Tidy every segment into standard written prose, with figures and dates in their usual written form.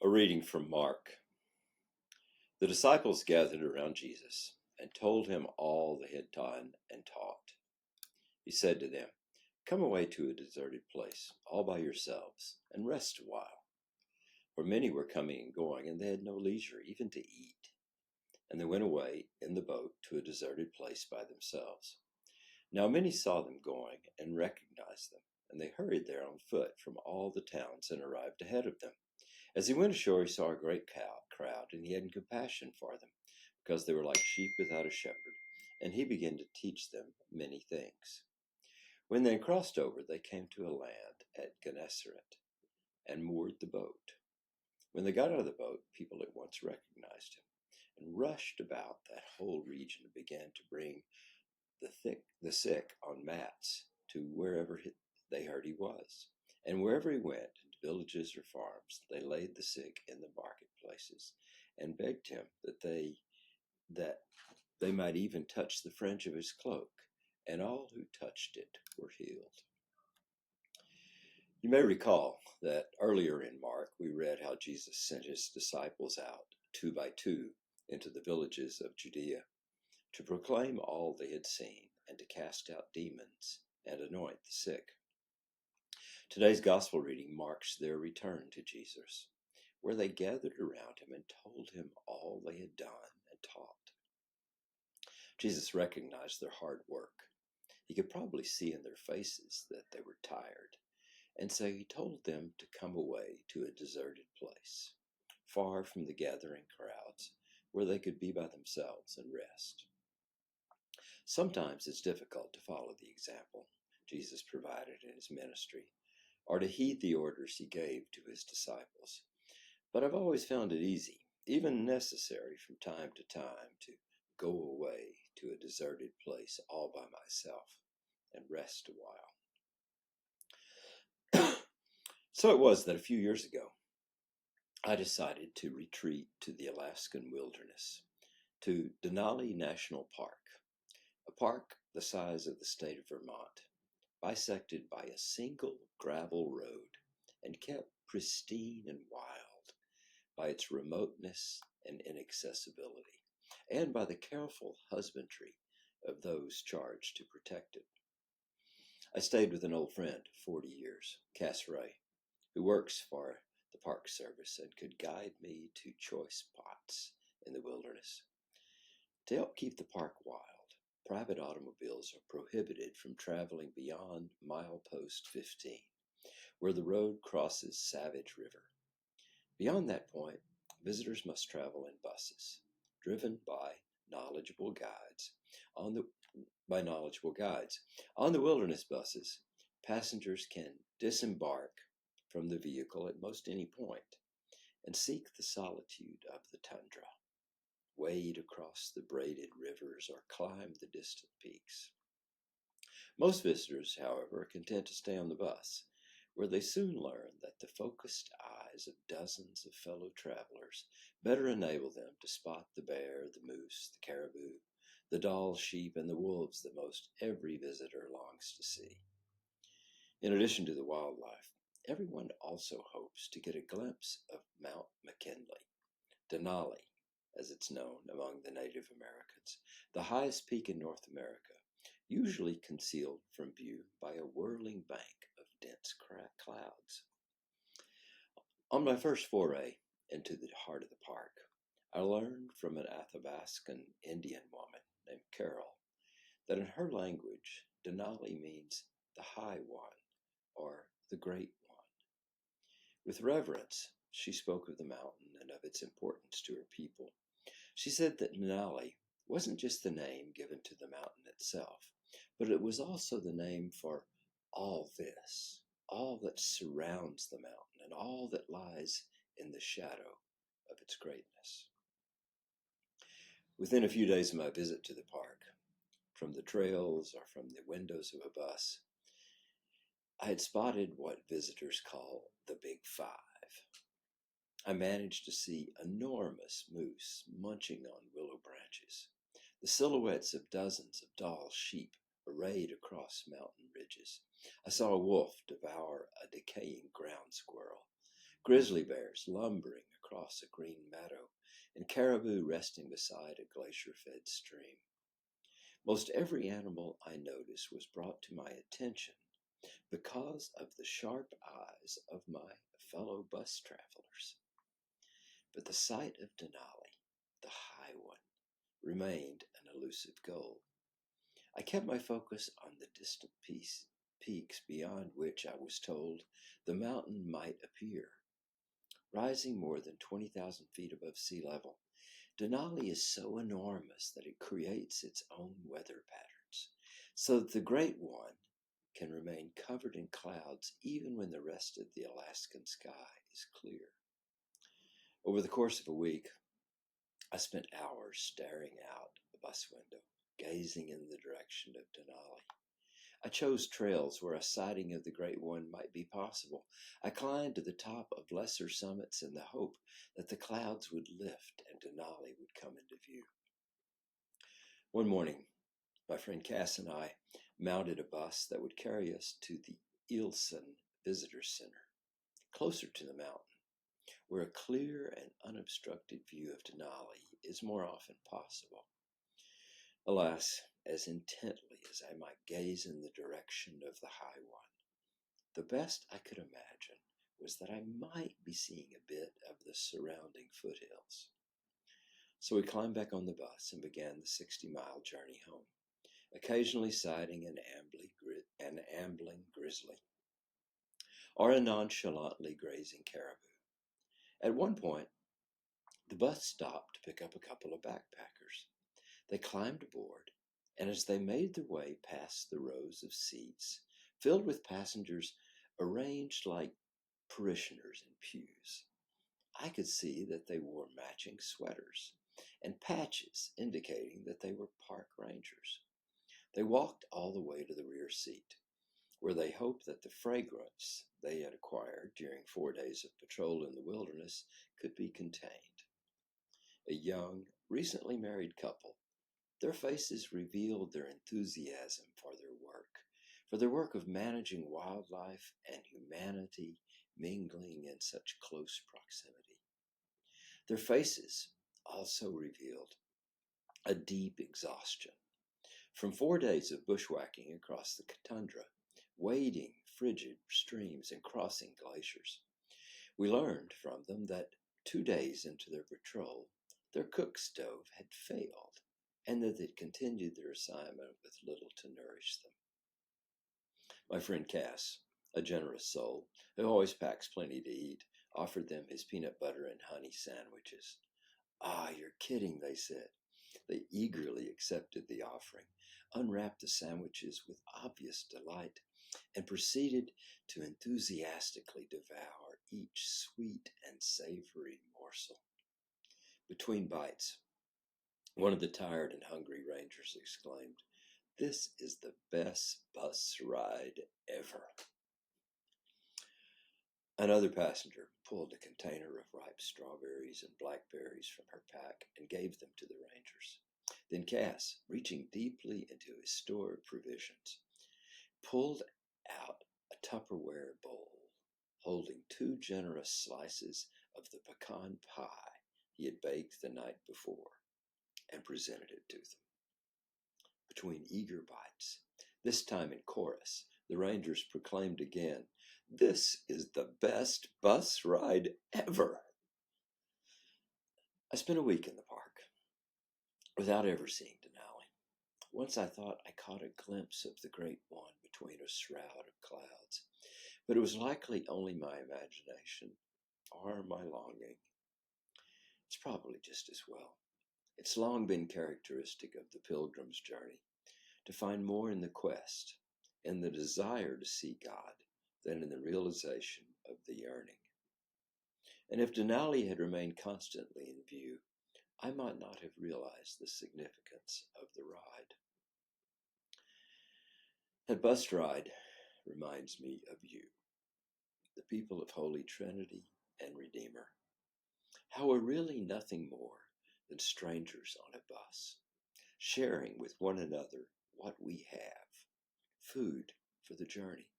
A reading from Mark. The disciples gathered around Jesus and told him all they had done and taught. He said to them, "Come away to a deserted place, all by yourselves, and rest a while." For many were coming and going, and they had no leisure even to eat. And they went away in the boat to a deserted place by themselves. Now many saw them going and recognized them, and they hurried there on foot from all the towns and arrived ahead of them. As he went ashore, he saw a great crowd, and he had compassion for them, because they were like sheep without a shepherd, and he began to teach them many things. When they crossed over, they came to a land at Gennesaret and moored the boat. When they got out of the boat, people at once recognized him and rushed about that whole region and began to bring the sick on mats to wherever they heard he was. And wherever he went, into villages or farms, they laid the sick in the marketplaces and begged him that they might even touch the fringe of his cloak, and all who touched it were healed. You may recall that earlier in Mark we read how Jesus sent his disciples out 2 by 2 into the villages of Judea to proclaim all they had seen and to cast out demons and anoint the sick. Today's gospel reading marks their return to Jesus, where they gathered around him and told him all they had done and taught. Jesus recognized their hard work. He could probably see in their faces that they were tired, and so he told them to come away to a deserted place, far from the gathering crowds, where they could be by themselves and rest. Sometimes it's difficult to follow the example Jesus provided in his ministry, or to heed the orders he gave to his disciples. But I've always found it easy, even necessary from time to time, to go away to a deserted place all by myself and rest a while. So it was that a few years ago, I decided to retreat to the Alaskan wilderness, to Denali National Park, a park the size of the state of Vermont, bisected by a single gravel road and kept pristine and wild by its remoteness and inaccessibility, and by the careful husbandry of those charged to protect it. I stayed with an old friend of 40 years, Cass Ray, who works for the Park Service and could guide me to choice spots in the wilderness. To help keep the park wild, private automobiles are prohibited from traveling beyond milepost 15, where the road crosses Savage River. Beyond that point, visitors must travel in buses, driven by knowledgeable guides. On the wilderness buses, passengers can disembark from the vehicle at most any point and seek the solitude of the tundra, wade across the braided rivers, or climb the distant peaks. Most visitors, however, are content to stay on the bus, where they soon learn that the focused eyes of dozens of fellow travelers better enable them to spot the bear, the moose, the caribou, the Dall sheep, and the wolves that most every visitor longs to see. In addition to the wildlife, everyone also hopes to get a glimpse of Mount McKinley, Denali, as it's known among the Native Americans, the highest peak in North America, usually concealed from view by a whirling bank of dense clouds. On my first foray into the heart of the park, I learned from an Athabascan Indian woman named Carol that in her language, Denali means the high one or the great one. With reverence, she spoke of the mountain and of its importance to her people. She said that Denali wasn't just the name given to the mountain itself, but it was also the name for all this, all that surrounds the mountain, and all that lies in the shadow of its greatness. Within a few days of my visit to the park, from the trails or from the windows of a bus, I had spotted what visitors call the Big Five. I managed to see enormous moose munching on willow branches, the silhouettes of dozens of Dall sheep arrayed across mountain ridges. I saw a wolf devour a decaying ground squirrel, grizzly bears lumbering across a green meadow, and caribou resting beside a glacier-fed stream. Most every animal I noticed was brought to my attention because of the sharp eyes of my fellow bus travelers. But the sight of Denali, the high one, remained an elusive goal. I kept my focus on the distant peaks beyond which I was told the mountain might appear. Rising more than 20,000 feet above sea level, Denali is so enormous that it creates its own weather patterns, so that the Great One can remain covered in clouds even when the rest of the Alaskan sky is clear. Over the course of a week, I spent hours staring out the bus window, gazing in the direction of Denali. I chose trails where a sighting of the Great One might be possible. I climbed to the top of lesser summits in the hope that the clouds would lift and Denali would come into view. One morning, my friend Cass and I mounted a bus that would carry us to the Ilsen Visitor Center, closer to the mountain, where a clear and unobstructed view of Denali is more often possible. Alas, as intently as I might gaze in the direction of the High One, the best I could imagine was that I might be seeing a bit of the surrounding foothills. So we climbed back on the bus and began the 60-mile journey home, occasionally sighting an ambling grizzly or a nonchalantly grazing caribou. At one point, the bus stopped to pick up a couple of backpackers. They climbed aboard, and as they made their way past the rows of seats filled with passengers arranged like parishioners in pews, I could see that they wore matching sweaters and patches indicating that they were park rangers. They walked all the way to the rear seat, where they hoped that the fragrance they had acquired during 4 days of patrol in the wilderness could be contained. A young, recently married couple, their faces revealed their enthusiasm for their work of managing wildlife and humanity mingling in such close proximity. Their faces also revealed a deep exhaustion from 4 days of bushwhacking across the tundra, wading frigid streams and crossing glaciers. We learned from them that 2 days into their patrol, their cook stove had failed, and that they'd continued their assignment with little to nourish them. My friend Cass, a generous soul who always packs plenty to eat, offered them his peanut butter and honey sandwiches. "Ah, you're kidding," they said. They eagerly accepted the offering, unwrapped the sandwiches with obvious delight, and proceeded to enthusiastically devour each sweet and savory morsel. Between bites, one of the tired and hungry rangers exclaimed, "This is the best bus ride ever." Another passenger pulled a container of ripe strawberries and blackberries from her pack and gave them to the rangers. Then Cass, reaching deeply into his store of provisions, pulled out a Tupperware bowl holding 2 generous slices of the pecan pie he had baked the night before and presented it to them. Between eager bites, this time in chorus, the rangers proclaimed again, "This is the best bus ride ever." I spent a week in the park without ever seeing Denali. Once I thought I caught a glimpse of the Great One between a shroud of clouds, but it was likely only my imagination or my longing. It's probably just as well. It's long been characteristic of the pilgrim's journey to find more in the quest and the desire to see God than in the realization of the yearning. And if Denali had remained constantly in view, I might not have realized the significance of the ride. That bus ride reminds me of you, the people of Holy Trinity and Redeemer, how we're really nothing more than strangers on a bus, sharing with one another what we have, food for the journey,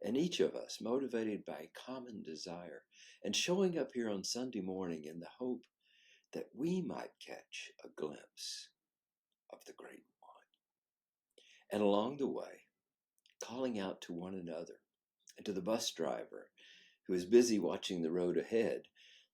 And each of us motivated by a common desire and showing up here on Sunday morning in the hope that we might catch a glimpse of the Great One. And along the way, calling out to one another and to the bus driver who is busy watching the road ahead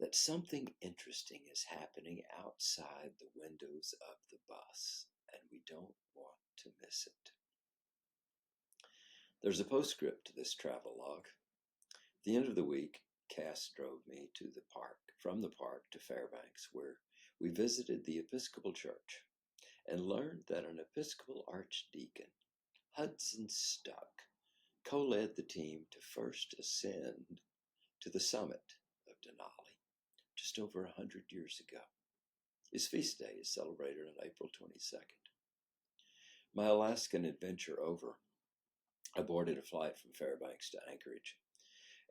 that something interesting is happening outside the windows of the bus, and we don't want to miss it. There's a postscript to this travel log. At the end of the week, Cass drove me to the park, from the park to Fairbanks, where we visited the Episcopal Church and learned that an Episcopal Archdeacon, Hudson Stuck, co-led the team to first ascend to the summit of Denali just over 100 years ago. His feast day is celebrated on April 22nd. My Alaskan adventure over, I boarded a flight from Fairbanks to Anchorage.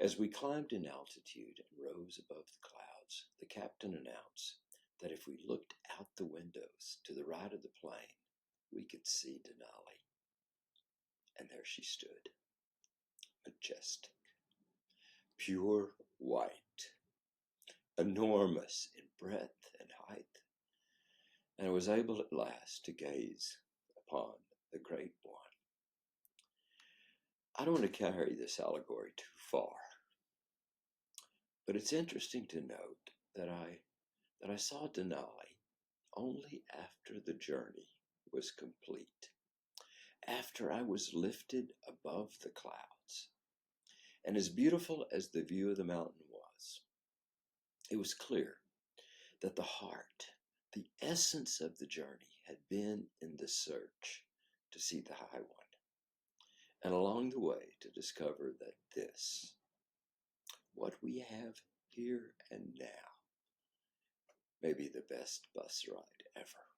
As we climbed in altitude and rose above the clouds, the captain announced that if we looked out the windows to the right of the plane, we could see Denali. And there she stood, majestic, pure white, enormous in breadth and height. And I was able at last to gaze upon the Great One. I don't want to carry this allegory too far, but it's interesting to note that I saw Denali only after the journey was complete, after I was lifted above the clouds. And as beautiful as the view of the mountain was, it was clear that the heart, the essence of the journey, had been in the search to see the High One, and along the way to discover that this, what we have here and now, may be the best bus ride ever.